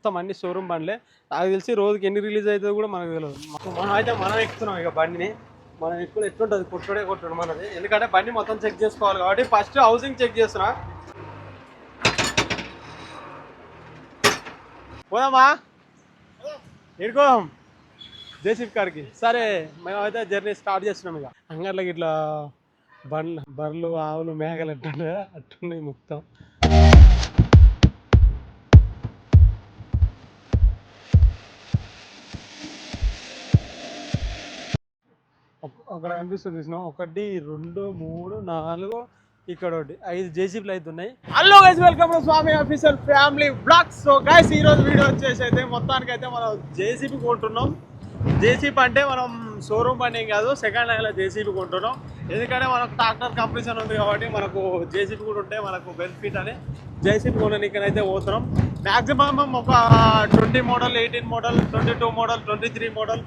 మొత్తం అన్ని షోరూమ్ బండ్లే. నాకు తెలిసి రోజుకి ఎన్ని రిలీజ్ అవుతుందో కూడా మనకు తెలియదు. మనం ఎక్కుతున్నాం ఇక బండిని. మనం ఎక్కువ ఎట్లుంటుంది కొట్టుడు మనది. ఎందుకంటే బండి మొత్తం చెక్ చేసుకోవాలి కాబట్టి ఫస్ట్ హౌసింగ్ చెక్ చేస్తున్నా. పోదామా ఎడుకో జేసీబీ కాడికి. సరే మేమైతే జర్నీ స్టార్ట్ చేస్తున్నాం. ఇక అంగర్లకి ఇట్లా బర్రెలు ఆవులు మేకలు ఎట్టుండే అట్టున్నాయి మొత్తం. అక్కడ కనిపిస్తుంది చూసినా 1 2 3 4 ఇక్కడ 5 జేసీబీలు అయితే ఉన్నాయి. Hello guys, welcome to Swami official family vlogs. So guys ఈ రోజు వీడియో వచ్చేసి అయితే మొత్తానికైతే మనం జేసీబీ కొంటున్నాం. జేసీబీ అంటే మనం షోరూమ్ బండి ఏం కాదు, సెకండ్ హ్యాండ్లో జేసీబీ కొంటున్నాం. ఎందుకంటే మనకు ట్రాక్టర్ కంపెనీషన్ ఉంది కాబట్టి మనకు జేసీబీ కూడా ఉంటే మనకు బెనిఫిట్ అని జేసీబీ కొనడానికైతే పోతున్నాం. మ్యాక్సిమం ఒక 20 మోడల్, 18 మోడల్, 22 మోడల్, 23 మోడల్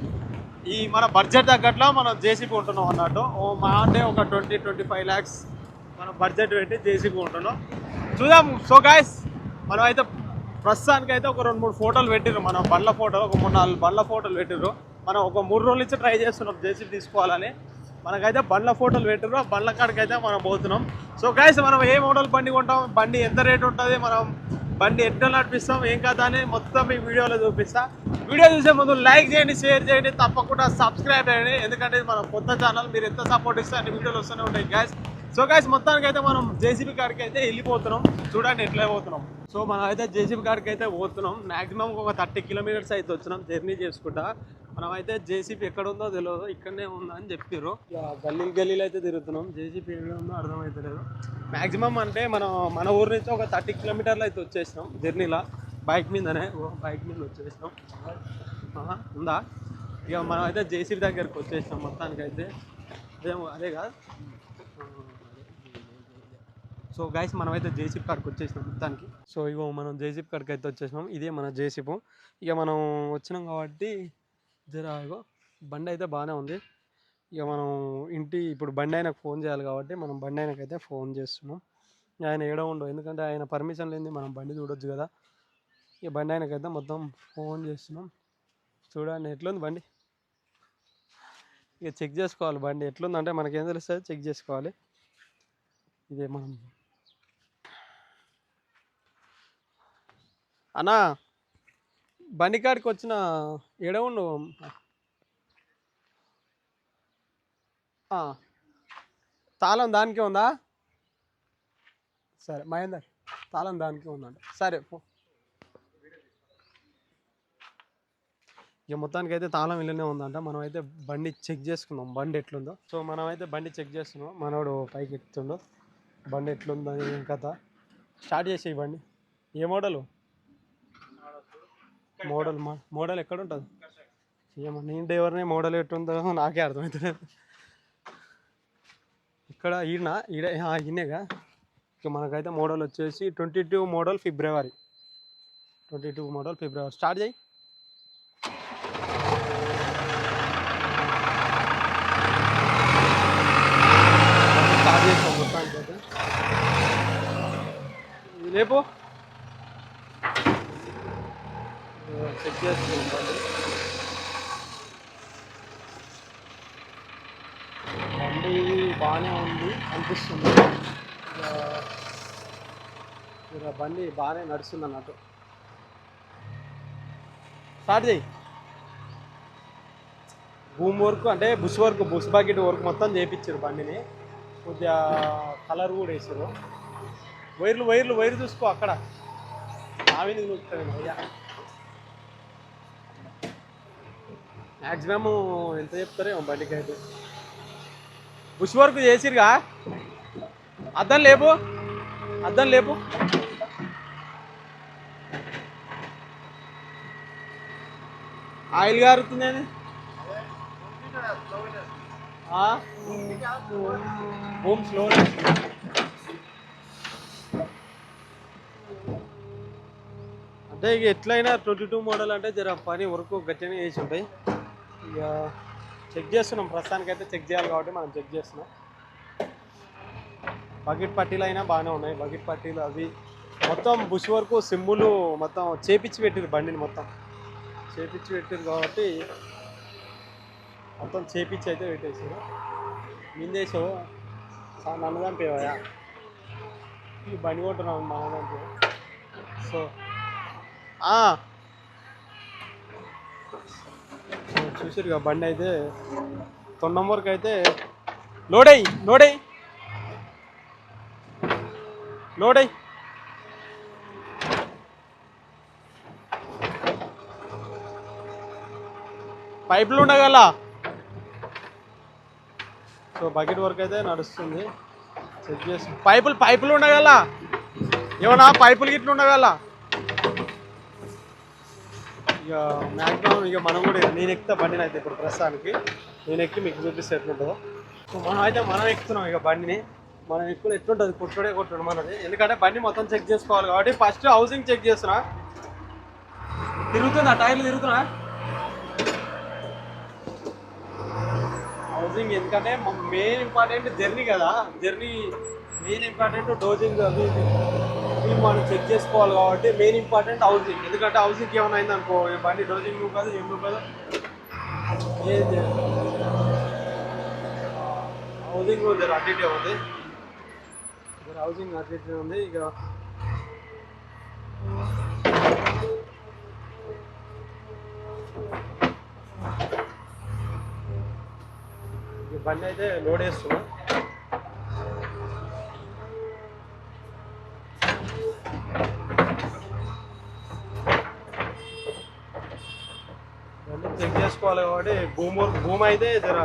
ఈ మన బడ్జెట్ తగ్గట్లో మనం జేసీబీ ఉంటున్నాం అన్నట్టు. మా అంటే ఒక 20-25 lakhs మనం బడ్జెట్ పెట్టి జేసీబీ ఉంటున్నాం. చూద్దాం. సో గైస్ మనం అయితే ప్రస్తుతానికి అయితే ఒక 2-3 ఫోటోలు పెట్టిర్రు. మనం బండ్ల ఫోటోలు ఒక 3-4 బండ్ల ఫోటోలు పెట్టిర్రు. మనం ఒక 3 రోజుల నుంచి ట్రై చేస్తున్నాం జేసీబీ తీసుకోవాలని. మనకైతే బండ్ల ఫోటోలు పెట్టిర్రు. ఆ బండ్ల కాడికి అయితే మనం పోతున్నాం. సో గైస్ మనం ఏ మోడల్ బండి కొంటాం, బండి ఎంత రేట్ ఉంటుంది, మనం బండి ఎట్లా నడిపిస్తాం, ఏం కదా అని మొత్తం ఈ వీడియోలో చూపిస్తా. వీడియో చూసే ముందు లైక్ చేయండి, షేర్ చేయండి, తప్పకుండా సబ్స్క్రైబ్ చేయండి. ఎందుకంటే మన కొత్త ఛానల్, మీరు ఎంత సపోర్ట్ ఇస్తే అన్ని వీడియోలు వస్తూనే ఉంటాయి గైస్. సో గైస్ మొత్తానికి అయితే మనం జేసీబీ కాడికి అయితే వెళ్ళిపోతున్నాం. చూడండి ఎట్లా పోతున్నాం. సో మనం అయితే జేసీబీ కాడికి అయితే పోతున్నాం. మ్యాక్సిమం ఒక 30 kilometers అయితే వచ్చినాం జర్నీ చేసుకుంటా. మనం అయితే జేసీబీ ఎక్కడ ఉందో తెలియదు, ఇక్కడనే ఉందా అని చెప్పారు. గల్లీలు అయితే తిరుగుతున్నాం. జేసీబీ ఎక్కడ ఉందో అర్థమవుతలేదు. మ్యాక్సిమం అంటే మన ఊరు నుంచి ఒక 30 kilometers అయితే వచ్చేసినాం జర్నీలో. బైక్ మీద వచ్చేసినాం. ఉందా ఇక మనం అయితే జేసీబీ దగ్గరికి వచ్చేసినాం. మొత్తానికి అయితే అదే కాదు. సో గైస్ మనం అయితే జేసీబీ కాడికి వచ్చేసినాం మొత్తానికి. సో ఇగో మనం జేసీబీ కాడికి అయితే వచ్చేసినాం. ఇదే మన జేసీబీ. ఇక మనం వచ్చినాం కాబట్టి ఇగో బండి అయితే బాగానే ఉంది. ఇక మనం ఇప్పుడు బండి ఆయనకు ఫోన్ చేయాలి కాబట్టి మనం బండి ఆయనకైతే ఫోన్ చేస్తున్నాం. ఆయన ఏడో ఉండవు, ఎందుకంటే ఆయన పర్మిషన్ లేని మనం బండి చూడొచ్చు కదా. ఇక బండి ఆయనకైతే మొత్తం ఫోన్ చేస్తున్నాం. చూడండి ఎట్లుంది బండి. ఇక చెక్ చేసుకోవాలి బండి ఎట్లుందంటే మనకేం తెలుస్తుంది, చెక్ చేసుకోవాలి. ఇదే మనం అన్నా బండి కాడికి వచ్చిన ఏడవుండు. తాళం దానికే ఉందా? సరే మహేందర్, తాళం దానికే ఉందంట. సరే ఇక మొత్తానికి అయితే తాళం ఇల్లనే ఉందంట. మనం అయితే బండి చెక్ చేసుకున్నాం బండి ఎట్లుందో. సో మనం అయితే బండి చెక్ చేస్తున్నాం. మనోడు పైకి ఎక్కుతుండో బండి ఎట్లుందని ఏం కథ. స్టార్ట్ చేసేయి బండి. ఏ మోడలు? మోడల్ ఎక్కడ ఉంటుంది ఏమో, నేను డ్రైవర్నే. మోడల్ ఎట్టుందో నాకే అర్థమవుతలేదు. ఇక్కడ ఈయనేగా. ఇక మనకైతే మోడల్ వచ్చేసి 22 మోడల్ ఫిబ్రవరి. స్టార్ట్ చేయి. స్టార్ట్ చేసాం మొత్తానికి అయితే. రేపు చెక్ చేసుకుంటాం. బండి బాగానే ఉంది అనిపిస్తుంది. బండి బాగానే నడుస్తుంది అన్నట్టు. స్టార్ట్ చేయి. భూమి వర్క్ అంటే బుష్ బకెట్ వర్క్ మొత్తం చేయించారు బండిని. కొద్దిగా కలర్ కూడా వేసారు. వైర్లు చూసుకో అక్కడ. ఆవిని చూస్తుంది అయ్యా. మ్యాక్సిమం ఎంత చెప్తారేమో బండికి అయితే. బుష్ వర్క్ చేసిరుగా. అద్దం లేపు. ఆయిల్ గారుతుంది. హోమ్ స్లో అంటే ఇక ఎట్లయినా 22 మోడల్ అంటే జర పని వర్క్ గట్టిగానే చేసి ఉంటాయి. ఇక చెక్ చేస్తున్నాం. ప్రస్తుతానికి అయితే చెక్ చేయాలి కాబట్టి మనం చెక్ చేస్తున్నాం. బకెట్ పట్టీలు అయినా బాగానే ఉన్నాయి. బకెట్ పట్టీలు అవి మొత్తం బుష్ వరకు సిమ్ములు మొత్తం చేపించి పెట్టిరు, బండిని మొత్తం చేపించి పెట్టిరు కాబట్టి మొత్తం చేపించి అయితే పెట్టేసారు. మిందేసో నన్ను చంపేవా ఈ బండి కొంటున్నాం మన దాంట్లో. సో చూసారుగా బండి అయితే 9 నంబర్కి అయితే లోడై పైపులు ఉండగల. సో బకెట్ వర్క్ అయితే నడుస్తుంది. చెక్ చేసి పైపులు ఉండగల, ఏమన్నా పైపులు గిట్లు ఉండగల. ఇక మ్యాక్సిమం ఇక మనం కూడా నేను ఎక్కుతా బండిని అయితే ఇప్పుడు ప్రస్తుతానికి నేను ఎక్కి మీకు చూపిస్తే ఎట్లుంటుందో. సో మనం ఎక్కుతున్నాం ఇక బండిని. మనం ఎక్కువ ఎట్లుంటుంది కొట్టుడు మనది, ఎందుకంటే బండి మొత్తం చెక్ చేసుకోవాలి కాబట్టి ఫస్ట్ హౌసింగ్ చెక్ చేస్తున్నా. తిరుగుతుందా టైర్లు తిరుగుతున్నా హౌసింగ్, ఎందుకంటే మెయిన్ ఇంపార్టెంట్ జర్నీ కదా, మెయిన్ ఇంపార్టెంట్ డోజింగ్ అవి మనం చెక్ చేసుకోవాలి కాబట్టి మెయిన్ ఇంపార్టెంట్ హౌసింగ్. ఎందుకంటే హౌసింగ్కి ఏమైనా అయిందనుకో బండి డోజింగ్ కాదు ఏం కాదు, ఏది హౌసింగ్ జర అడ్డిటే ఉంది, హౌసింగ్ అడ్డిటే ఉంది. ఇక బండి అయితే లోడ్ వేస్తున్నాం. బండి చెక్ చేసుకోవాలి కాబట్టి భూమి అయితే జర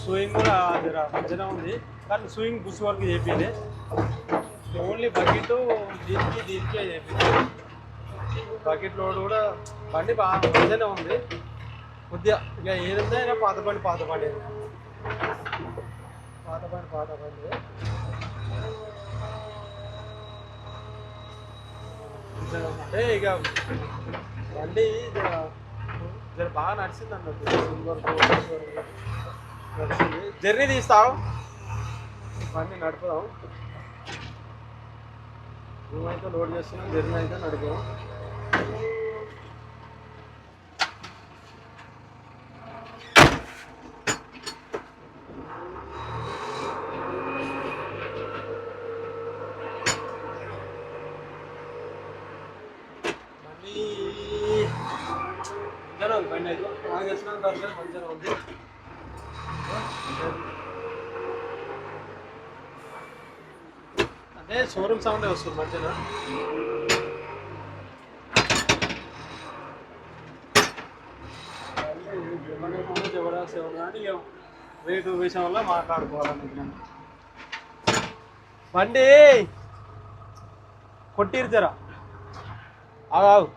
స్వింగ్ కూడా జర మంచిగా ఉంది, కానీ స్వింగ్ బుష్ వరకు చేపింది. ఓన్లీ బకెట్ దీనికి చేపింది. బకెట్ లోడ్ కూడా బండి బాగా మంచిగానే ఉంది కొద్దిగా. ఇక ఏదైనా పాత బండి అంటే ఇక బండి జర బాగా నడిచింది అన్నట్టు. నడిచింది, జర్నీ తీస్తాం, బండి నడుపుదాం. మేమైతే లోడ్ చేస్తున్నాం, జర్నీ అయితే నడుపుదాం. బండి అయితే బాగా చేసిన మంచిగా ఉంది. అంటే షోరూమ్ సౌండ్ వస్తుంది మంచిగా. జబర్దస్త్ కానీ రేటు విషయం వల్ల మాట్లాడుకోవాలనుకుంటున్నాను. బండి కొట్టిరు జరా ఆగు.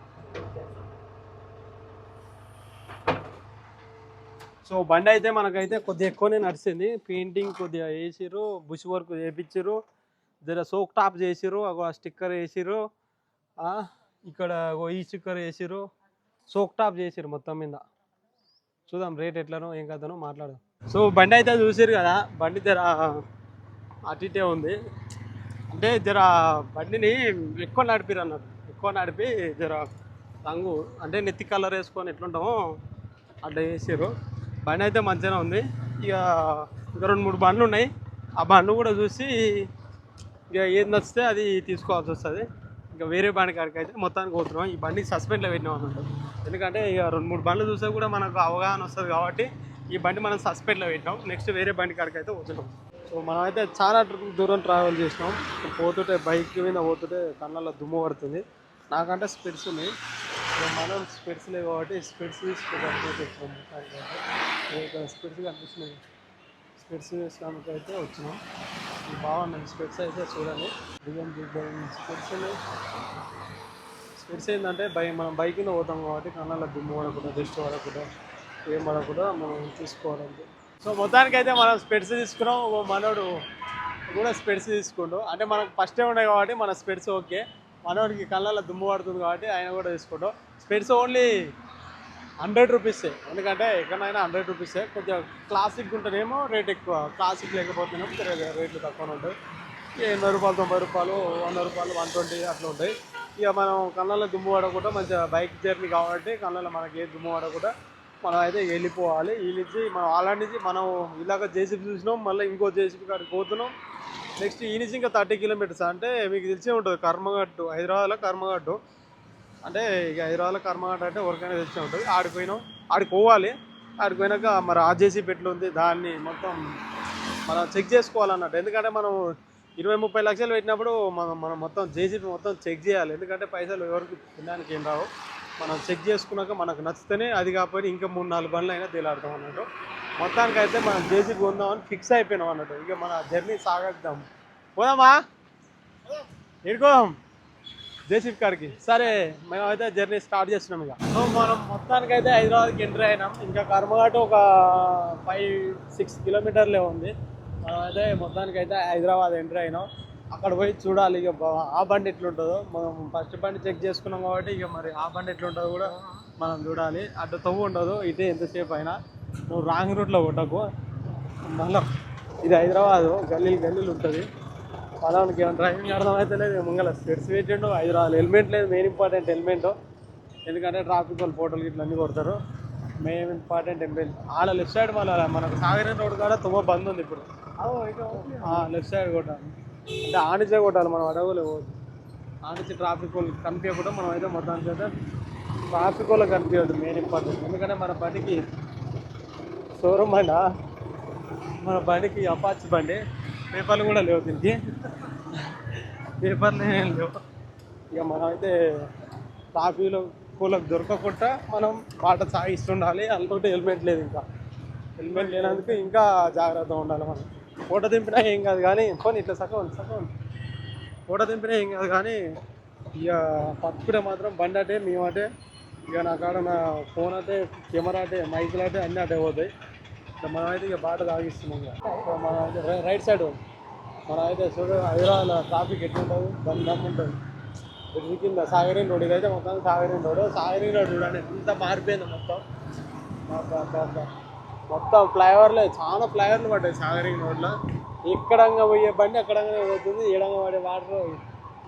సో బండి అయితే మనకైతే కొద్దిగా ఎక్కువనే నడిచింది. పెయింటింగ్ కొద్దిగా వేసిర్రు, బుష్ వర్క్ చేయించారు, జర సోక్ టాప్ చేసిర్రు, ఒక స్టిక్కర్ వేసిర్రు, ఇక్కడ ఈ స్టిక్కర్ వేసిర్రు, సోక్ టాప్ చేసిర్రు మొత్తం మీద. చూద్దాం రేట్ ఎట్లనో ఏం కదనో మాట్లాడదాం. సో బండి అయితే చూసిర్రు కదా, బండి జర అటు ఇటే ఉంది. అంటే జర బండిని ఎక్కువ నడిపిరు అన్నట్టు, ఎక్కువ నడిపి జర రంగు అంటే నెత్తి కలర్ వేసుకొని ఎట్లుంటామో అట్లా వేసారు. బండి అయితే మంచిగానే ఉంది. ఇక 2-3 బండ్లు ఉన్నాయి, ఆ బండ్లు కూడా చూసి ఇక ఏది నచ్చితే అది తీసుకోవాల్సి వస్తుంది. ఇంకా వేరే బండి కాడికి అయితే మొత్తానికి పోతున్నాం. ఈ బండికి సస్పెండ్లో పెట్టినాం అన్నట్టు, ఎందుకంటే ఇక 2-3 బండ్లు చూస్తే కూడా మనకు అవగాహన వస్తుంది కాబట్టి ఈ బండి మనం సస్పెండ్లో పెట్టినాం. నెక్స్ట్ వేరే బండి కాడికి అయితే పోతున్నాం. సో మనం అయితే చాలా దూరం ట్రావెల్ చేసినాం. పోతుంటే బైక్ మీద పోతుంటే కళ్ళల్లో దుమ్ము పడుతుంది. నాకంటే స్పెడ్స్ ఉన్నాయి, మనం స్పెడ్స్ లేవు కాబట్టి స్పెడ్స్ తీసుకోవడానికి వచ్చాము. స్పెడ్స్ కనిపిస్తున్నాయి, స్పెడ్స్ వేసుకోవడానికి అయితే వచ్చినాం. బాగున్నాయి స్పెడ్స్ అయితే చూడండి. స్పెడ్స్ ఏంటంటే మనం బైక్ మీద పోతాం కాబట్టి కళ్ళల్లో దుమ్ము పడకుండా, డస్ట్ పడకుండా, ఏం పడకుండా మనం తీసుకోవాలంటే. సో మొత్తానికి అయితే మనం స్పెడ్స్ తీసుకున్నాం. మనోడు కూడా స్పెడ్స్ తీసుకుంటాం. అంటే మనకు ఫస్టే ఉన్నాయి కాబట్టి మన స్పెడ్స్ ఓకే. మనోడికి కళ్ళల్లో దుమ్ము పడుతుంది కాబట్టి ఆయన కూడా తీసుకుంటాం. స్పెడ్స్ ఓన్లీ 100 రూపీసే, ఎందుకంటే ఎక్కడైనా 100 రూపీసే. కొంచెం క్లాసిక్ ఉంటేనేమో రేట్ ఎక్కువ, క్లాసిక్ లేకపోతేనేమో రేట్లు తక్కువ ఉంటాయి. రూపాయలు 90 రూపాయలు 100 రూపాయలు 120 అట్లా ఉంటాయి. ఇక మనం కళ్ళల్లో దుమ్ము పడకుండా మంచిగా బైక్ జర్నీ కాబట్టి కళ్ళల్లో మనకి ఏ దుమ్ము పడకుండా మనం అయితే వెళ్ళిపోవాలి. ఈ నుంచి మనం ఆల్రెడీ నుంచి మనం ఇలాగ జేసీబీ చూసినాం, మళ్ళీ ఇంకో జేసీబీ కాడికి పోతున్నాం. నెక్స్ట్ ఈ నుంచి ఇంకా 30 కిలోమీటర్స్. అంటే మీకు తెలిసే ఉంటుంది కర్మగట్టు, హైదరాబాద్లో కర్మగట్టు. అంటే ఇక హైదరాబాద్లో కర్మగట్టు అంటే ఎవరికైనా తెలిసే ఉంటుంది. ఆడిపోయినాం, ఆడికి పోవాలి. ఆడికి పోయినాక మరి ఆ జేసీబీ ఎట్లా ఉంది దాన్ని మొత్తం మనం చెక్ చేసుకోవాలన్నట్టు. ఎందుకంటే మనం 20-30 లక్షలు పెట్టినప్పుడు మనం మొత్తం జేసీబీ మొత్తం చెక్ చేయాలి. ఎందుకంటే పైసలు ఎవరికి తినడానికి ఏం రావు. మనం చెక్ చేసుకున్నాక మనకు నచ్చితేనే, అది కాకపోతే ఇంకా 3-4 బండ్లు అయినా తేలాడతాం అన్నట్టు. మొత్తానికి అయితే మనం జేసీబీ కొందామని ఫిక్స్ అయిపోయినాం అన్నట్టు. ఇక మన జర్నీ సాగద్దాం. పోదామా? ఎడుకోదాం జేసీబీ కాడికి. సరే మేమైతే జర్నీ స్టార్ట్ చేస్తున్నాం. ఇక సో మనం మొత్తానికి అయితే హైదరాబాద్కి ఎంటర్ అయినాం. ఇంకా కర్మఘాట్ ఒక 5-6 కిలోమీటర్లే ఉంది. మనం అయితే మొత్తానికి అయితే హైదరాబాద్ ఎంటర్ అయినాం. అక్కడ పోయి చూడాలి ఇక ఆ బండి ఎట్లుంటుందో. మనం ఫస్ట్ బండి చెక్ చేసుకున్నాం కాబట్టి ఇక మరి ఆ బండి ఎట్లుంటుందో కూడా మనం చూడాలి. అటు తవ్వు ఉండదు, ఇటే ఎంతసేపు అయినా. నువ్వు రాంగ్ రూట్లో కొట్టకు. మళ్ళీ ఇది హైదరాబాదు, గల్లీలు ఉంటుంది. మనకి ఏమైనా డ్రైవింగ్ అర్థమైతే లేదు. ముంగల స్పెట్స్ పెట్టిండు. హైదరాబాద్ హెల్మెట్ లేదు, మెయిన్ ఇంపార్టెంట్ హెల్మెట్. ఎందుకంటే ట్రాఫిక్ వాళ్ళు ఫోటోలు ఇట్లా అన్నీ కొడతారు. Main important helmet. ఆడ లెఫ్ట్ సైడ్ మళ్ళీ మనకు సాగర్ రోడ్ కాడ తుమ్మ బంద్ ఉంది ఇప్పుడు. లెఫ్ట్ సైడ్ కొట్టాలి. అంటే ఆనిచే కొట్టాలి, మనం అడవులు ఆనిచి ట్రాఫిక్ వాళ్ళు కనిపించకుండా మనం అయితే మొత్తానికి అయితే ట్రాఫిక్ వాళ్ళకి కనిపించదు మెయిన్ ఇంపార్టెంట్. ఎందుకంటే మన బండికి షోరూమ్ బండి, మన బండికి అపాచ్ బండి, పేపర్లు కూడా లేవు దీనికి, పేపర్లు ఏం లేవు. ఇక మనం అయితే ట్రాఫిక్లో కూలకు దొరకకుండా మనం బాట సాగిస్తుండాలి. అందులో హెల్మెట్ లేదు, ఇంకా హెల్మెట్ లేనందుకు ఇంకా జాగ్రత్తగా ఉండాలి. మనం ఫోటో దింపినా ఏం కాదు కానీ ఫోన్ ఇట్లా సగం ఫోటో దింపినా ఏం కాదు కానీ ఇక పట్టుకుంటే మాత్రం బండి అంటే మేమంటే ఇక నా కాడ నా ఫోన్ అంటే కెమెరా అంటే మైకులు అంటే అన్నీ అటే పోతాయి. ఇక మనం అయితే ఇక బాట తాగిస్తున్నాం. ఇక మనం అయితే రైట్ సైడ్ మనం అయితే చూడ హైదరాబాద్లో ట్రాఫిక్ ఎట్లుంటుంది, దమ్ ఉంటుంది. ఇది కింద సాగరీన్ రోడ్, ఇదైతే మొత్తం సాగరీన్ రోడ్ చూడండి ఎంత మారిపోయింది మొత్తం. మొత్తం ఫ్లైఓవర్లే, చాలా ఫ్లైఓవర్లు పడ్డాయి సాగరీన్ రోడ్లో. ఎక్కడంగా పోయే బండి అక్కడంగానే పోతుంది. ఎడంగా పడే వాటర్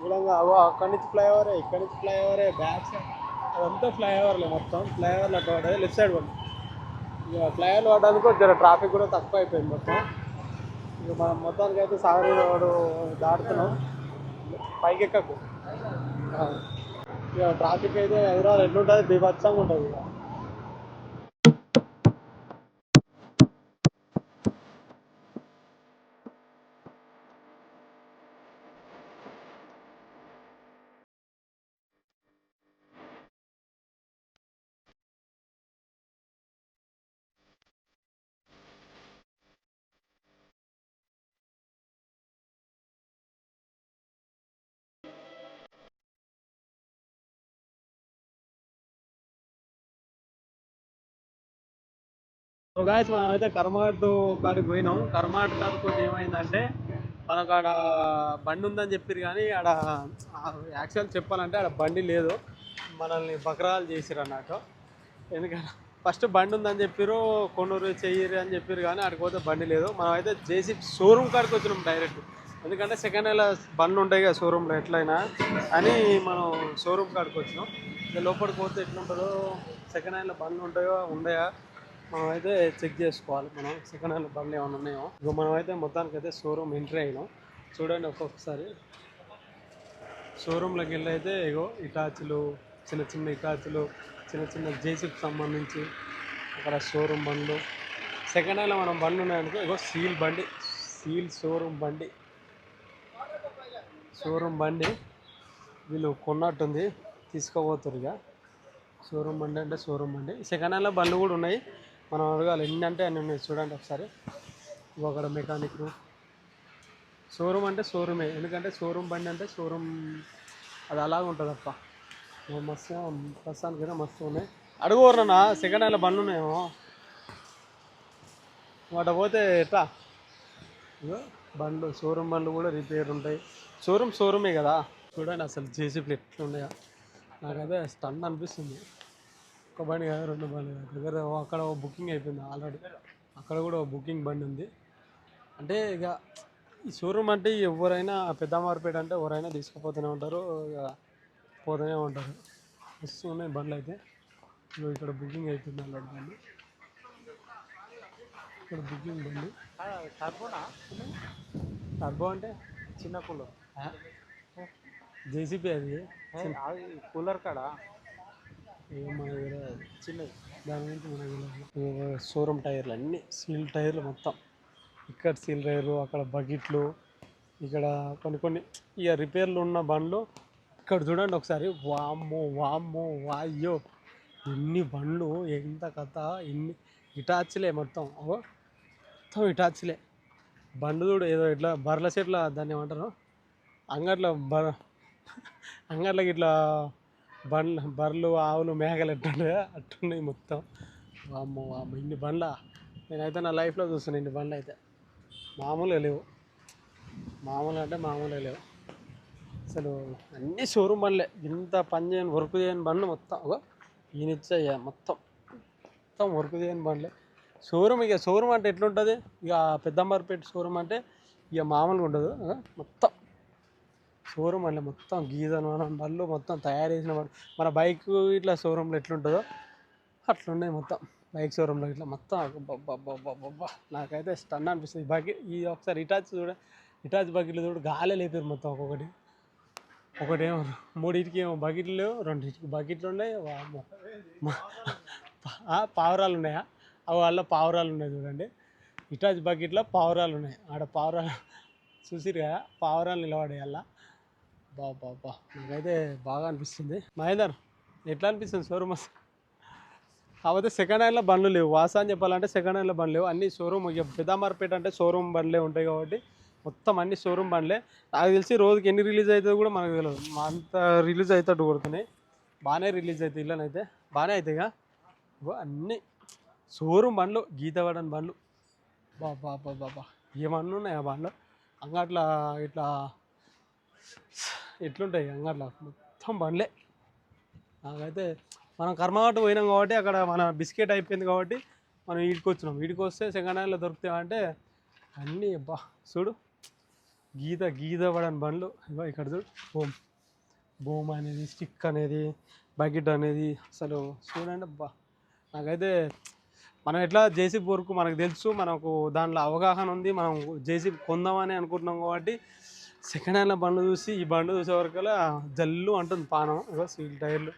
ఎడంగా అక్కడి నుంచి ఫ్లైఓవరే, ఇక్కడి నుంచి ఫ్లైఓవరే, బ్యాక్ సైడ్ అదంతా ఫ్లైఓవర్లే. మొత్తం ఫ్లైఓవర్లు అట్లా పడ్డాయి. లెఫ్ట్ సైడ్ పడి ఇక ఫ్లైఓవర్లు పడడానికి జర ట్రాఫిక్ కూడా తక్కువ అయిపోయింది మొత్తం. ఇక మనం మొత్తానికి అయితే సాగరీన్ రోడ్డు దాటుతున్నాం. పైకి ఎక్కకు. ఇక ట్రాఫిక్ అయితే హైదరాబాద్ ఎట్లుంటుంది, బీభత్సంగా ఉంటుంది. ఇక సో గాయస్ మనం అయితే కర్మఘట్టు కాడికి పోయినాం. కర్మఘట్టు కాడికి ఏమైందంటే మనకు ఆడ బండి ఉందని చెప్పారు కానీ ఆడ యాక్చువల్ చెప్పాలంటే ఆడ బండి లేదు. మనల్ని బకరాలు చేసిరు అన్నట్టు. ఎందుకంటే ఫస్ట్ బండి ఉందని చెప్పారు, కొన్నూరు చెయ్యరు అని చెప్పారు కానీ ఆడికి పోతే బండి లేదు. మనం అయితే జేసీబీ షోరూమ్ కాడికి వచ్చినాం డైరెక్ట్. ఎందుకంటే సెకండ్ హ్యాండ్లో బండ్లు ఉంటాయి కదా షోరూంలో ఎట్లయినా అని మనం షోరూమ్ కాడికి వచ్చినాం. ఇక లోపలికి పోతే ఎట్లుంటుందో, సెకండ్ హ్యాండ్లో బండ్లు ఉండయా మనం అయితే చెక్ చేసుకోవాలి. మనం సెకండ్ హ్యాండ్ బండ్లు ఏమైనా ఉన్నాయో. ఇక మనం అయితే మొత్తానికి అయితే షోరూమ్ ఎంట్రీ అయినాం. చూడండి ఒక్కొక్కసారి షోరూంలోకి వెళ్ళి అయితే ఇగో ఇటాచులు, చిన్న ఇటాచులు, చిన్న జేసీబీకి సంబంధించి అక్కడ షోరూమ్ బండ్లు. సెకండ్ హ్యాండ్లో మనం బండ్లు ఉన్నాయనుకో ఇగో సీల్ షోరూమ్ బండి వీళ్ళు కొన్నట్టుంది, తీసుకోబోతున్నారు. ఇక షోరూమ్ బండి అంటే షోరూమ్ బండి. సెకండ్ హ్యాండ్లో బండ్లు కూడా ఉన్నాయి, మనం అడగాలి ఎన్ని అంటే అన్ని ఉన్నాయి. చూడండి ఒకసారి. అక్కడ మెకానిక్. షోరూమ్ అంటే షోరూమే, ఎందుకంటే షోరూమ్ బండి అంటే షోరూమ్ అది అలాగ ఉంటుంది అప్ప. మస్తు ప్రస్తుతానికి అయితే మస్తు ఉన్నాయి. అడుగురన్నా సెకండ్ హ్యాండ్లో బండ్లు ఉన్నాయేమో. వాట పోతే ఎట్లా ఇగో బండ్లు, షోరూమ్ బండ్లు కూడా రిపేర్ ఉంటాయి. షోరూమే కదా. చూడండి అసలు జేసీబీలు ఎట్లున్నాయో. నాకైతే స్టన్ అనిపిస్తుంది. ఒక బండి కాదు, 2 బండ్లు దగ్గర. అక్కడ బుకింగ్ అయిపోయింది ఆల్రెడీ. అక్కడ కూడా బుకింగ్ బండి ఉంది. అంటే ఇక ఈ షోరూమ్ అంటే ఎవరైనా పెద్దమార్పేట అంటే ఎవరైనా తీసుకుపోతూనే ఉంటారు, ఇక పోతూనే ఉంటారు. వస్తూ ఉన్నాయి బండ్లు అయితే. ఇక్కడ బుకింగ్ అవుతుంది అన్నాడు బండి. ఇక్కడ బుకింగ్ బండి. టర్బో అంటే చిన్న కూలర్ జేసీపీ అది కూలర్ కాడ ఏం మన దగ్గర చిన్నది. దాని గురించి మన దగ్గర షోరూమ్ టైర్లు అన్నీ సీల్ టైర్లు మొత్తం. ఇక్కడ సీల్ టైర్లు, అక్కడ బకెట్లు, ఇక్కడ కొన్ని కొన్ని ఇక రిపేర్లు ఉన్న బండ్లు. ఇక్కడ చూడండి ఒకసారి, వామ్మో వామ్మో వాయ్యో ఎన్ని బండ్లు, ఎంత కథ, ఎన్ని ఇటాచ్లే మొత్తం. మొత్తం ఇటాచ్లే బండ్లు చూడు. ఏదో ఇట్లా బర్ల సెట్ల దాన్ని ఏమంటారు, అంగట్లో అంగట్లకి ఇట్లా బర్రెలు ఆవులు మేకలు ఎట్టుంటాయో అట్టున్నాయి మొత్తం. వామ్మో వామ్మ ఇన్ని బండ్ల నేనైతే నా లైఫ్లో చూస్తున్నాను. ఇన్ని బండ్లు అయితే మామూలుగా లేవు, మామూలుగా అంటే మామూలుగా లేవు అసలు. అన్నీ షోరూమ్ బండ్లే, ఇంత పని చేయని వర్క్ చేయని బండ్లు మొత్తం. ఈయనిచ్చయ్యా మొత్తం మొత్తం వర్క్ చేయని బండ్లే షోరూమ్. ఇక షోరూమ్ అంటే ఎట్లుంటుంది, ఇక పెద్దంబర్పేట షోరూమ్ అంటే ఇక మామూలుగా ఉండదు. మొత్తం షోరూమ్ అంటే మొత్తం గీజన్ బండ్లు మొత్తం తయారు చేసిన బండ్లు. మన బైక్ ఇట్లా షోరూంలో ఎట్లుంటుందో అట్లున్నాయి మొత్తం. బైక్ షోరూంలో ఇట్లా మొత్తం. అబ్బబ్బబ్బబ్బబ్బా నాకైతే స్టన్ అనిపిస్తుంది. బకెట్ ఈ ఒకసారి ఇటాచ్ ఇటాచ్ బకెట్లు చూడు, గాలే లేపారు మొత్తం. ఒకటేమో మూడింటికి ఏమో బకెట్లు లేవు, రెండింటికి బకెట్లు ఉన్నాయి. పావురాలు ఉన్నాయా, అవి వాళ్ళ పావురాలు ఉన్నాయి చూడండి. ఇటాచ్ బకెట్లో పావురాలు ఉన్నాయి. ఆడ పావురాలు చూసిరు కదా, పావురాలు నిలబడే అలా. బాబా నాకైతే బాగా అనిపిస్తుంది. మహేందర్ ఎట్లా అనిపిస్తుంది షోరూమ్? కాకపోతే సెకండ్ హ్యాండ్లో బండ్లు లేవు. వాస్తవం చెప్పాలంటే సెకండ్ హ్యాండ్లో బండ్లు లేవు, అన్ని షోరూమ్. ఇక పెద్దామార్పేట అంటే షోరూమ్ బండ్లే ఉంటాయి కాబట్టి మొత్తం అన్ని షోరూమ్ బండ్లే. నాకు తెలిసి రోజుకి ఎన్ని రిలీజ్ అవుతుందో కూడా మనకు తెలియదు. అంత రిలీజ్ అవుతాడు కొడుతున్నాయి, బాగానే రిలీజ్ అవుతాయి. ఇళ్ళనైతే బాగానే అవుతాయి. అన్నీ షోరూమ్ బండ్లు, గీతవాడని బండ్లు. బాబా ఏమన్నా ఉన్నాయి ఆ బండ్లు. అంగట్లా ఇట్లా ఎట్లుంటాయి అంగట్లా మొత్తం బండ్లే. నాకైతే మనం కర్మగట్టు పోయినాం కాబట్టి అక్కడ మన బిస్కెట్ అయిపోయింది కాబట్టి మనం వీడికి వచ్చినాం. వీడికి వస్తే సెకండ్ హ్యాండ్లో దొరుకుతాయంటే అన్నీ చూడు, గీత పడని బండ్లు. ఇక్కడ చూడు, బోమ్ అనేది, స్టిక్ అనేది, బకెట్ అనేది. అసలు చూడండి నాకైతే మనం ఎట్లా జేసీబీ వర్క్ మనకు తెలుసు, మనకు దాంట్లో అవగాహన ఉంది. మనం జేసీబీ కొందామని అనుకుంటున్నాం కాబట్టి సెకండ్ హ్యాండ్లో బండ్లు చూసి ఈ బండ్లు చూసే వరకల్లా జల్లు అంటుంది పానం. సీల్ టైర్లు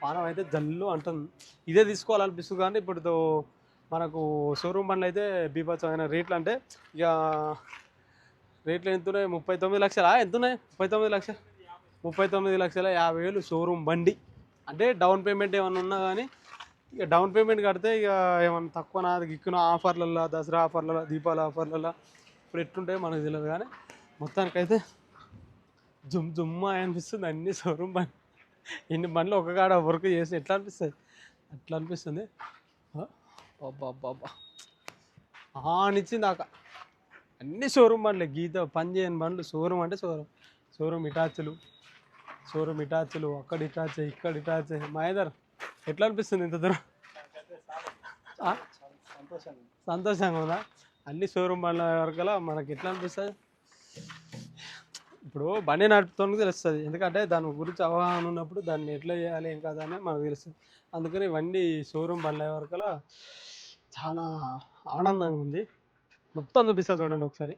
పానం అయితే జల్లు అంటుంది. ఇదే తీసుకోవాలనిపిస్తుంది. కానీ ఇప్పుడు మనకు షోరూమ్ బండ్లు అయితే బీభత్సమైన రేట్లు. అంటే ఇక రేట్లు ఎంతున్నాయి, 39 లక్షలా ఎంతున్నాయి, 39 లక్షల 50,000 షోరూమ్ బండి. అంటే డౌన్ పేమెంట్ ఏమన్నా ఉన్నా కానీ ఇక డౌన్ పేమెంట్ కడితే ఇక ఏమన్నా తక్కువ నాది గిక్కున ఆఫర్లలో, దసరా ఆఫర్లలో, దీపావళి ఆఫర్లలో ఇప్పుడు ఎట్లుంటాయో మనకు తెలియదు. కానీ మొత్తానికైతే జుమ్మ అనిపిస్తుంది అన్ని షోరూమ్ బండి. ఇన్ని బండ్లు ఒక కాడ వర్క్ చేసి ఎట్లా అనిపిస్తుంది, అట్లా అనిపిస్తుంది. బాబా నిచ్చిందాక అన్ని షోరూమ్ బండ్లే, గీత పని చేయని బండ్లు. షోరూమ్ అంటే షోరూమ్ ఇటాచ్లు అక్కడ ఇటాచ్ ఇక్కడ ఇటాచ్. మహేందర్ ఎట్లా అనిపిస్తుంది ఇంత దూరం? సంతోషంగా ఉందా? అన్ని షోరూమ్ బండ్ల వరకలా మనకి ఎట్లా అనిపిస్తుంది? ఇప్పుడు బండి నడుపుతానికి తెలుస్తుంది, ఎందుకంటే దాని గురించి అవగాహన ఉన్నప్పుడు దాన్ని ఎట్లా చేయాలి ఏం కాదా అని మనకు తెలుస్తుంది. అందుకని ఇవన్నీ షోరూమ్ బండ్ల వరకలా చాలా ఆనందంగా ఉంది. మొత్తం చూపిస్తా చూడండి ఒకసారి.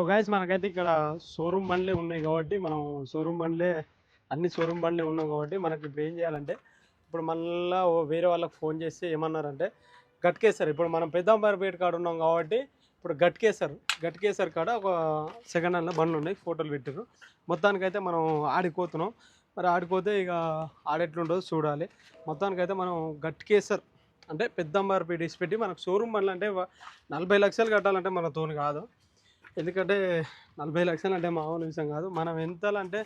గైస్ మనకైతే ఇక్కడ షోరూమ్ బండ్లే ఉన్నాయి కాబట్టి మనం షోరూమ్ బండ్లే అన్ని షోరూమ్ బండ్లే ఉన్నాం కాబట్టి మనకి ఇప్పుడు ఏం చేయాలంటే ఇప్పుడు మళ్ళీ వేరే వాళ్ళకి ఫోన్ చేసి ఏమన్నారంటే గట్కేసర్ ఇప్పుడు మనం పెద్దంబరపేట కాడ ఉన్నాం కాబట్టి ఇప్పుడు గట్కేసర్ కాడ ఒక సెకండ్ హ్యాండ్లో బండ్లు ఉన్నాయి ఫోటోలు పెట్టారు మొత్తానికైతే మనం ఆడిపోతున్నాం మరి ఆడిపోతే ఇక ఆడెట్లుండదో చూడాలి మొత్తానికైతే మనం గట్కేసర్ అంటే పెద్దంబరపేట ఇచ్చిపెట్టి మనకు షోరూమ్ బండ్లు అంటే 40 లక్షలు కట్టాలంటే మనతోని కాదు ఎందుకంటే 40 లక్షలు అంటే మామూలు విషయం కాదు మనం ఎంతలంటే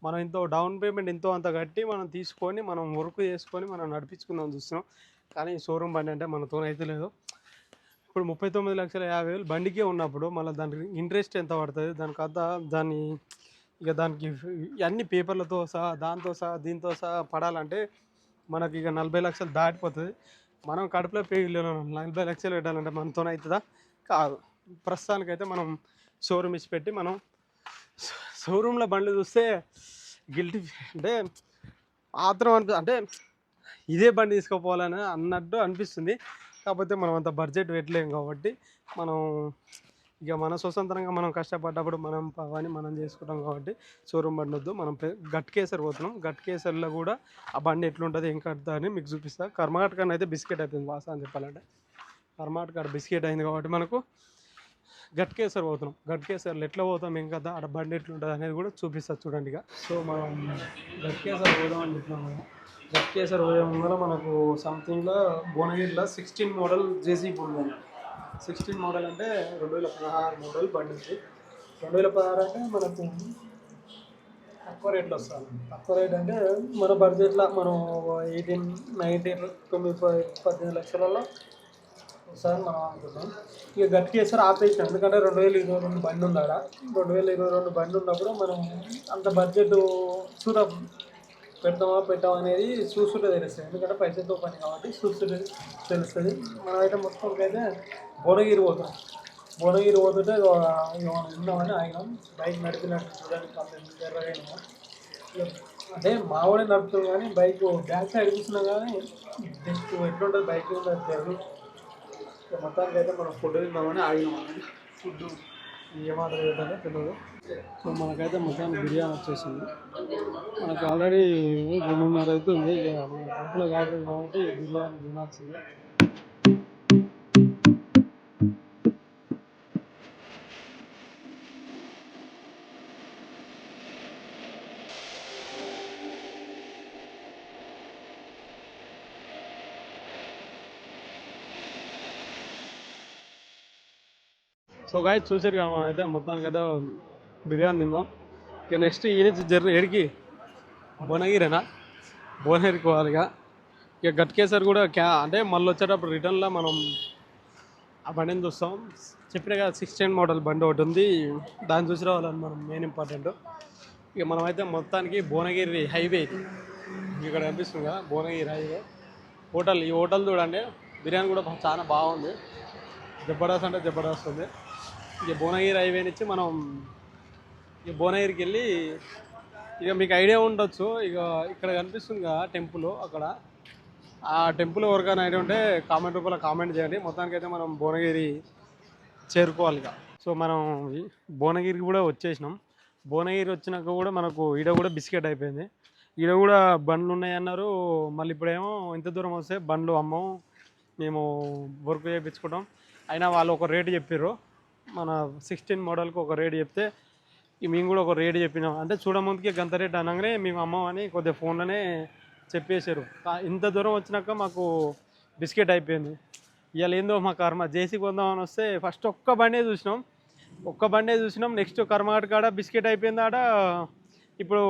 మనం ఎంతో డౌన్ పేమెంట్ ఎంతో అంత కట్టి మనం తీసుకొని మనం వర్క్ చేసుకొని మనం నడిపించుకుందాం చూస్తున్నాం కానీ షోరూమ్ బండి అంటే మనతో అయితే లేదు ఇప్పుడు 39,50,000 బండికే ఉన్నప్పుడు మళ్ళీ దానికి ఇంట్రెస్ట్ ఎంత పడుతుంది దానికి అంతా దానికి అన్ని పేపర్లతో సహా దాంతో సహా దీంతో సహా పడాలంటే మనకి ఇక 40 లక్షలు దాటిపోతుంది మనం కడుపులో పేగులు 40 లక్షలు పెట్టాలంటే మనతో అవుతుందా కాదు ప్రస్తుతానికైతే మనం షోరూమ్ ఇచ్చి పెట్టి మనం షోరూంలో బండ్లు చూస్తే గిల్టీ అంటే ఆత్రం అంటే ఇదే బండి తీసుకోపోవాలని అన్నట్టు అనిపిస్తుంది కాకపోతే మనం అంత బడ్జెట్ పెట్టలేము కాబట్టి మనం ఇక మన స్వతంత్రంగా మనం కష్టపడ్డప్పుడు మనం పని మనం చేసుకుంటాం కాబట్టి షోరూమ్ బండి వద్దు మనం గట్కేసర్ పోతున్నాం గట్కేసర్లో కూడా ఆ బండి ఎట్లుంటుంది ఏం కడతా అని మీకు చూపిస్తాను కర్మఘట్ కన్నా అయితే బిస్కెట్ అయిపోయింది వాసన అని చెప్పాలంటే కర్మఘట్ కాడ బిస్కెట్ అయింది కాబట్టి మనకు గట్కేసర్ పోతున్నాం గట్కేసర్లో ఎట్లా పోతాం ఏం కదా అక్కడ బండి ఎట్లుంటుంది అనేది కూడా చూపిస్తారు చూడండి ఇక సో మనం గట్కేసర్ పోదాం అని చెప్పినాం కదా గట్కేసర్ పోయే ముందర మనకు సంథింగ్లో భువనగిరిలో 16 మోడల్ జేసీబీ ఉంది 16 మోడల్ అంటే 2016 మోడల్ బండి ఉంది 2016 అంటే మనకు తక్కువ రేట్లో వస్తుంది తక్కువ రేట్ అంటే మన బడ్జెట్లో మనం 18 లక్షలలో ఒకసారి మనం అనుకుంటాం ఇక గట్కేసర్ ఆపేసాం ఎందుకంటే 2022 బండి ఉంది ఆడ 2022 బండి ఉన్నప్పుడు మనం అంత బడ్జెట్ పెట్టామా అనేది చూస్తుంటే తెలుస్తుంది ఎందుకంటే పైసలతో పని కాబట్టి చూస్తుంటే తెలుస్తుంది మనమైతే మొత్తం అయితే భువనగిరి పోతుంటే ఉన్నామని ఆగినాం బైక్ నడిపినట్టు చూడడానికి కంప్లీట్ ఎర్రగైనా అంటే మావాడే నడుపుతాం కానీ బైక్ బ్యాక్ సైడ్ చూస్తున్నాం కానీ జస్ట్ ఎట్లుంటుంది బైక్ ఉంటుంది మొత్తానికి అయితే మనం ఫుడ్ తిందామని ఆగినాం ఫుడ్ ఏమాత్రం పెట్టాలో తెలియదు సో మనకైతే మొత్తానికి బిర్యానీ వచ్చేసింది మనకు ఆల్రెడీ 2:30 అవుతుంది ఇక ఇంట్లో కాదు కాబట్టి బిర్యానీ తినాల్సింది సో గాయస్ చూసారు కదా మనం అయితే మొత్తానికి అయితే బిర్యానీ తిందాం ఇక నెక్స్ట్ ఈ నుంచి ఎడికి భువనగిరేనా భువనగిరికి పోవాలి ఇక గట్కేసర్ కూడా అంటే మళ్ళీ వచ్చేటప్పుడు రిటర్న్లో మనం ఆ బండిని చూస్తాం చెప్పిన కదా 16 మోడల్ బండి ఒకటి ఉంది దాన్ని చూసి రావాలని మనం మెయిన్ ఇంపార్టెంట్ ఇక మనమైతే మొత్తానికి భువనగిరి హైవే ఇక్కడ కనిపిస్తుంది కదా భువనగిరి హైవే ఈ హోటల్ చూడండి బిర్యానీ కూడా చాలా బాగుంది జబర్దస్త్ అంటే జబర్దస్త్ ఉంది ఇక భువనగిరి హైవే నుంచి మనం ఇక భువనగిరికి వెళ్ళి ఇక మీకు ఐడియా ఉండొచ్చు ఇక ఇక్కడ కనిపిస్తుంది కదా టెంపుల్ అక్కడ ఆ టెంపుల్ ఎవరికైనా ఐడియా ఉంటే కామెంట్ రూపంలో కామెంట్ చేయండి మొత్తానికైతే మనం భువనగిరి చేరుకోవాలి ఇక సో మనం భువనగిరికి కూడా వచ్చేసినాం భువనగిరి వచ్చినాక కూడా మనకు ఈడ కూడా బిస్కెట్ అయిపోయింది ఈడ కూడా బండ్లు ఉన్నాయన్నారు మళ్ళీ ఇప్పుడేమో ఇంత దూరం వస్తే బండ్లు అమ్మం మేము వర్క్ చేయించుకుంటాం అయినా వాళ్ళు ఒక రేటు చెప్పారు మన 16 మోడల్కి ఒక రేటు చెప్తే మేము కూడా ఒక రేటు చెప్పినాం అంటే చూడముందుకే గంత రేటు అనగానే మేము అమ్మమని కొద్దిగా ఫోన్లోనే చెప్పేశారు ఇంత దూరం వచ్చినాక మాకు బిస్కెట్ అయిపోయింది ఇవాళ ఏందో మా కర్మ జేసీ కొందామని వస్తే ఫస్ట్ ఒక్క బండే చూసినాం నెక్స్ట్ కర్మఘట్ కాడ బిస్కెట్ అయిపోయింది ఆడ ఇప్పుడు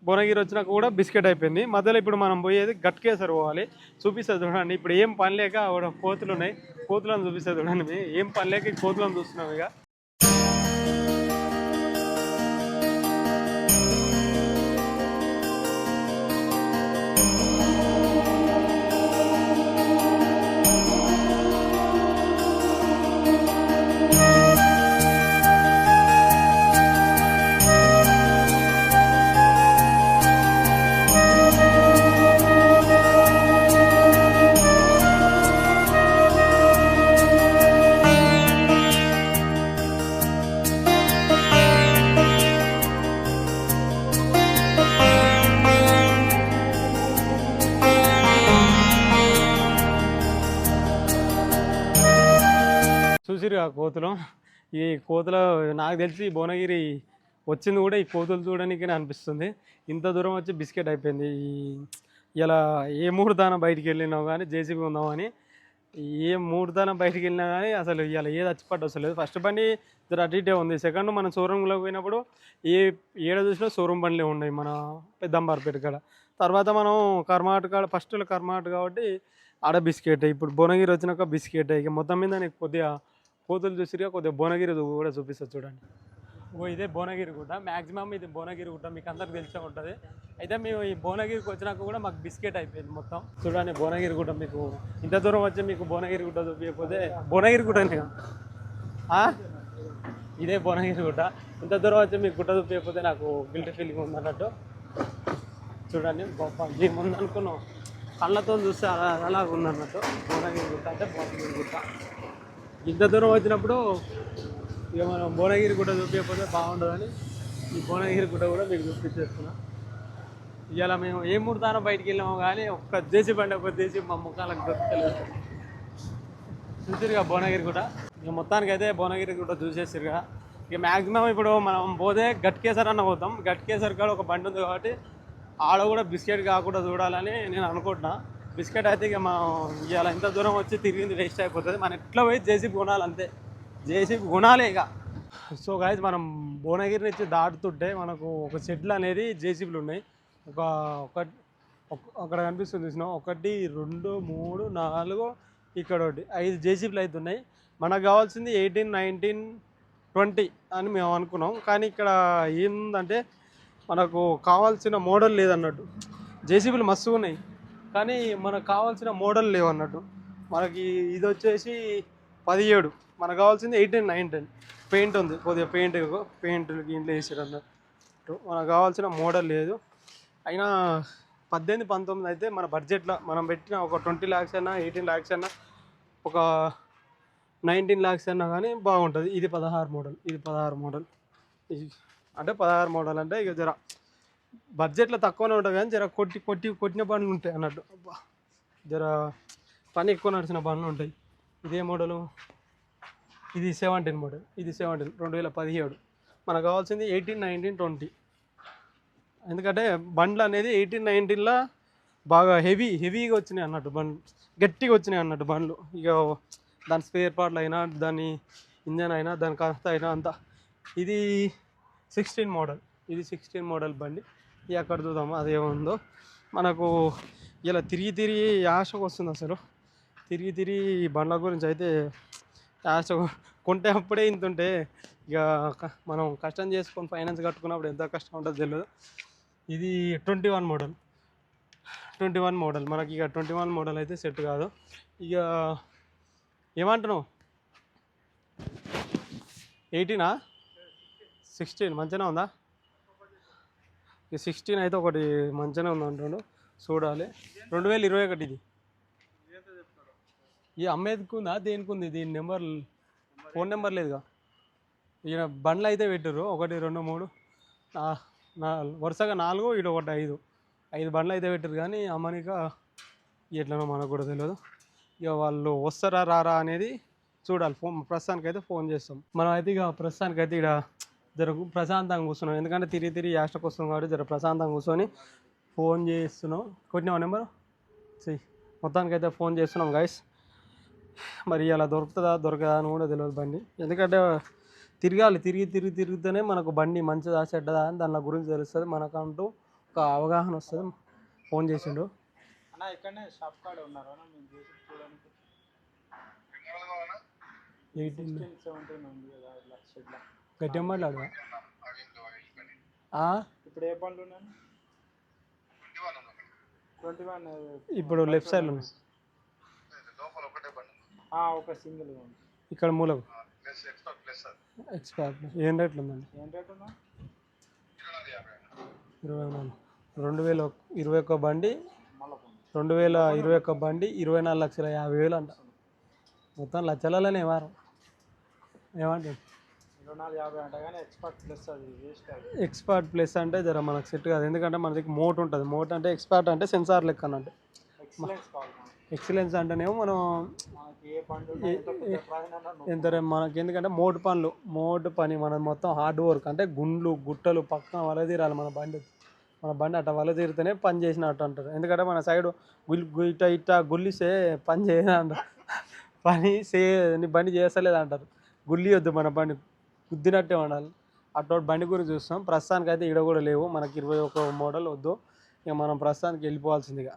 భువనగిరి వచ్చినాక కూడా బిస్కెట్ అయిపోయింది మధ్యలో ఇప్పుడు మనం పోయేది గట్కేసర్ పోవాలి చూపిస్తుంది చూడండి ఇప్పుడు ఏం పని లేక కోతులు ఉన్నాయి కోతులను చూపిస్తుంది చూడండి ఏం పని లేక కోతులను చూస్తున్నాం ఇక చూసిరు ఆ కోతులు. ఈ కోతులు నాకు తెలిసి భువనగిరి వచ్చింది కూడా ఈ కోతులు చూడడానికే అనిపిస్తుంది. ఇంత దూరం వచ్చి బిస్కెట్ అయిపోయింది. ఇలా ఏ ముహూర్తాన బయటికి వెళ్ళినావు కానీ జేసీబీ ఉందామని, ఏ ముహూర్తాన బయటికి వెళ్ళినా కానీ అసలు ఇలా ఏది వచ్చిపట్టు వస్తలేదు. ఫస్ట్ బండి జర అటు ఇటే ఉంది. సెకండ్ మనం షోరూంలోకి పోయినప్పుడు ఏడ చూసినా షోరూమ్ బండ్లే ఉన్నాయి మన పెద్దంబార్పేట కాడ. తర్వాత మనం కర్మాట్ కాడ ఫస్ట్లో కర్మాట్ కాబట్టి ఆడ బిస్కెట్. ఇప్పుడు భువనగిరి వచ్చినాక బిస్కెట్. ఇక మొత్తం మీద నీకు కొద్దిగా కోతులు చూసిగా కొద్దిగా భువనగిరి కూడా చూపిస్తుంది చూడండి. ఇదే భువనగిరి గుట్ట. మ్యాక్సిమం ఇది భువనగిరి గుట్ట మీకు అందరికి తెలిసే ఉంటుంది. అయితే మేము ఈ భువనగిరికి వచ్చినాక కూడా మాకు బిస్కెట్ అయిపోయింది మొత్తం. చూడండి భువనగిరి గుట్ట. మీకు ఇంత దూరం వచ్చి మీకు భువనగిరి గుట్ట చూపించకపోతే భువనగిరి గుట్టనే ఇదే భువనగిరి గుట్ట. ఇంత దూరం వచ్చి మీకు గుట్ట చూపించకపోతే నాకు గిల్టీ ఫీలింగ్ ఉందన్నట్టు. చూడండి గొప్ప ఏముంది అనుకున్నాం, కళ్ళతో చూస్తే అలా ఉందన్నట్టు. భువనగిరి గుట్ట అంటే భువనగిరి గుట్ట. ఇంత దూరం వచ్చినప్పుడు ఇక మనం భువనగిరి గుట్ట చూపించకపోతే బాగుండదని ఈ భువనగిరి గుట్ట కూడా మీకు చూపించేస్తున్నా. ఇవాళ మేము ఏ ముహూర్తాన బయటికి వెళ్ళామో కానీ ఒక్క దేశీ బండి ఒక దేశీ మా ముఖాలకు దొరకలేదు. చూసిరుగా భువనగిరి గుట్ట. ఇక మొత్తానికి అయితే భువనగిరి గుట్ట చూసేసిరుగా. ఇక మ్యాక్సిమం ఇప్పుడు మనం పోతే గట్కేసర్ అన్న పోతాం. గట్కేసర్ కాడ ఒక బండి ఉంది కాబట్టి ఆడ కూడా బిస్కెట్ కాకుండా చూడాలని నేను అనుకుంటున్నా. బిస్కెట్ అయితే ఇక మనం ఇవాళ ఇంత దూరం వచ్చి తిరిగింది వేస్ట్ అయిపోతుంది. మనం ఎట్లా పోయి జేసీబీ కొనాలి అంతే. జేసీబీ కొనాలి ఇక. సో గాయస్ మనం భువనగిరి నుంచి దాటుతుంటే మనకు ఒక షెడ్లు అనేది జేసీబీలు ఉన్నాయి. అక్కడ కనిపిస్తుంది చూసినా 1 2 3 4 ఇక్కడ 5 జేసీబీలు అయితే ఉన్నాయి. మనకు కావాల్సింది 18 19 20 అని మేము అనుకున్నాం. కానీ ఇక్కడ ఏంటంటే మనకు కావాల్సిన మోడల్ లేదన్నట్టు. జేసీబీలు మస్తుగా ఉన్నాయి కానీ మనకు కావాల్సిన మోడల్ లేవు అన్నట్టు. మనకి ఇది వచ్చేసి 17, మనకు కావాల్సింది 18 19. పెయింట్ ఉంది కొద్దిగా, పెయింట్ ఇంట్లో వేసారు అన్నట్టు. మనకు కావాల్సిన మోడల్ లేదు. అయినా 18 19 అయితే మన బడ్జెట్లో మనం పెట్టిన ఒక 20 lakhs అయినా 18 lakhs అయినా ఒక 19 lakhs అయినా కానీ బాగుంటుంది. ఇది 16 మోడల్, ఇది 16 మోడల్. అంటే 16 మోడల్ అంటే ఇక జర బడ్జెట్లో తక్కువనే ఉంటుంది కానీ జర కొట్టిన బండ్లు ఉంటాయి అన్నట్టు. జర పని ఎక్కువ నడిచిన బండ్లు ఉంటాయి. ఇదే మోడలు, ఇది 17 మోడల్, ఇది 17 2017. మనకు కావాల్సింది 18 19 20. ఎందుకంటే బండ్లు అనేది 18 19లో బాగా హెవీగా వచ్చినాయి అన్నట్టు. బండ్లు గట్టిగా వచ్చినాయి అన్నట్టు బండ్లు. ఇక దాని స్పేర్ పార్ట్లు అయినా, దాని ఇంజన్ అయినా, దాని కాస్త అయినా అంతా. ఇది 16 మోడల్, ఇది 16 మోడల్ బండి. ఇక అక్కడ చూద్దాము అదేముందో. మనకు ఇలా తిరిగి ఆశకు వస్తుంది అసలు. తిరిగి ఈ బండ్ల గురించి అయితే ఆశ. కొంటే అప్పుడే ఇంత ఉంటే ఇక మనం కష్టం చేసుకొని ఫైనాన్స్ కట్టుకున్నప్పుడు ఎంత కష్టం ఉంటుందో తెలియదు. ఇది 21 మోడల్, 21 మోడల్. మనకి ఇక 21 మోడల్ అయితే సెట్ కాదు. ఇక ఏమంటున్నావు, 18 16 మంచిగానే ఉందా? ఇక 16 అయితే ఒకటి మంచిగానే ఉంది అంటాడు. చూడాలి. 2021 ఇది. ఈ అమ్మేదికి ఉందా దేనికి ఉంది? దీని నెంబర్, ఫోన్ నెంబర్ లేదుగా. ఈయన బండ్లు అయితే పెట్టారు 1 2 3 వరుసగా 4, ఇటు ఒకటి 5 బండ్లు అయితే పెట్టారు. కానీ అమ్మనిక ఎట్లనో మనకు కూడా తెలియదు. ఇక వాళ్ళు వస్తారా రారా అనేది చూడాలి. ప్రస్తుతానికి అయితే ఫోన్ చేస్తాం మనం. అయితే ఇక ప్రస్తుతానికి అయితే ఇక్కడ జర ప్రశాంతంగా కూర్చున్నాం. ఎందుకంటే తిరిగి యాస్టకు వస్తున్నాం కాబట్టి జర ప్రశాంతంగా కూర్చొని ఫోన్ చేస్తున్నాం. కొట్టినావా నెంబరు? మొత్తానికి అయితే ఫోన్ చేస్తున్నాం గైస్. మరి అలా దొరుకుతుందా దొరకదా అని కూడా తెలియదు బండి. ఎందుకంటే తిరిగితేనే మనకు బండి మంచిదా చెడ్డదా అని దాని గురించి తెలుస్తుంది. మనకంటూ ఒక అవగాహన వస్తుంది. ఫోన్ చేసిండు. ఇక్కడనే షాప్ కాడ ఉన్నారా? 18 17 ఉంది కదా షెడ్లో. గట్టిగా మాట్లాడదా? ఇప్పుడు ఏ బండ్లు ఉన్నాయి? 21 ఇప్పుడు లెఫ్ట్ సైడ్లో ఉంది. ఒక సింగిల్ ఇక్కడ మూలకు ఎక్స్పర్ట్. ఏం రేట్లు ఉందండి? 24. 2021 బండి, 2021 బండి 24,50,000 అంట. మొత్తం లక్షలలోనే వారం. ఏమంటారు? 24,50 అంట. కానీ ఎక్స్పర్ట్ ప్లస్ అంటే జర మనకు సెట్ కాదు. ఎందుకంటే మన దగ్గర మోట్ ఉంటుంది. మోట్ అంటే ఎక్స్పర్ట్ అంటే సెన్సార్ లెక్క అన్నట్టు. ఎక్సలెన్స్ అంటేనేమో మనం ఏ పండు ఉన్నా, ఎంత పెద్ద ప్రాణం ఉన్నా నొప్పి. ఎంత మనకి ఎందుకంటే మోటు పని మనం మొత్తం హార్డ్ వర్క్ అంటే గుండ్లు గుట్టలు పక్కన వల తీరాలి మన బండి అట్లా వల తీరితేనే పని చేసినట్టు అంటారు. ఎందుకంటే మన సైడ్ ఇట్ట గుల్లిస్తే పని చేయదంటారు. నీ బండి చేస్తలేదు అంటారు. గుల్లి వద్దు, మన బండి గుద్దినట్టే ఉండాలి. అటువంటి బండి గురించి చూస్తాం. ప్రస్తుతానికి అయితే ఈడ కూడా లేవు మనకి 21 మోడల్ వద్దు. ఇక మనం ప్రస్తుతానికి వెళ్ళిపోవాల్సిందిగా.